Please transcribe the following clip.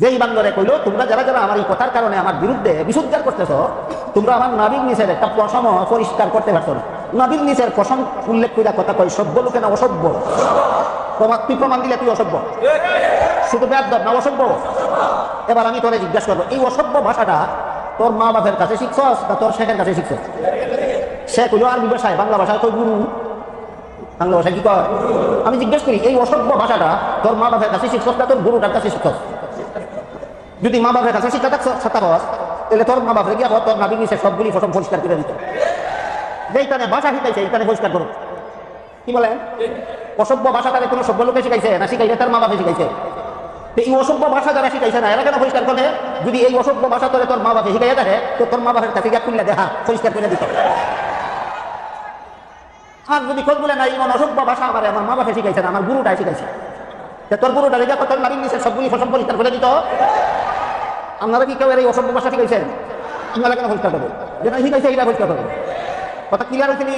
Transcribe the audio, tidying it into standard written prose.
যেই বান্দরে কইল তোমরা যারা যারা আমার এই কথার কারণে আমার বিরুদ্ধে বিশুদ্ধার করতেছ, তোমরা আমার নাবির নিচের একটা পশম পরিষ্কার করতে পারছো না। নাবির নিচের পশম উল্লেখ করে কথা কই সভ্য লোকে না অসভ্য? তুই প্রমাণ দিলে তুই অসভ্য, শুধু বেয়াদব না অসভ্য। এবার আমি তোরে জিজ্ঞাসা করবো, এই অসভ্য ভাষাটা তোর মা বাপের কাছে শিখছস না তোর শেখের কাছে শিখছস? সে কইল আরবি ভাষায়, বাংলা ভাষায় কই গুরু, বাংলা ভাষায় কি কয়? আমি জিজ্ঞেস করি এই অসভ্য ভাষাটা তোর মা বাপের কাছে শিখছস না তোর গুরুটার কাছে শিখছস? যদি মা বাপের কাছে শিক্ষা থাকছ তাহলে তোর মা বাপরে গিয়া তোর নাবির নিচে সবগুলি ফসম পরিষ্কার করে দিত। যেইখানে ভাষা শিখাইছে এইখানে পরিষ্কার করো। কি বলেন? অসভ্য ভাষাটাকে কোনো সভ্য লোকে শিখাইছে না শিখাইছে তার মা বাপে শিখাইছে? এই অসভ্য ভাষা যারা শিখাইছে না এরা কেন পরিষ্কার করে? যদি এই অসভ্য ভাষা তোরে তোর মা বাপে শিখাইয়া থাকে তো তোর মা বাপের কাছে গিয়া খুললে দেখা পরিষ্কার করে দিত। আর যদি খোঁজ বলে না এমন অসভ্য ভাষা আমার মা বাপে শিখাইছে না, আমার গুরুটাই শিখাইছে, তোর গুরুটা রেখে তোর নাবির নিচে সবগুলি ফসম পরিষ্কার করে দিত। আপনারা কি কেউ এই অসভ্য ভাষা শিখাইছেন? আপনারা কেন পরিষ্কার করবেন? যেটা শিখাইছে এটা পরিষ্কার করবেন। কথা ক্লিয়ার হয়েছে নি?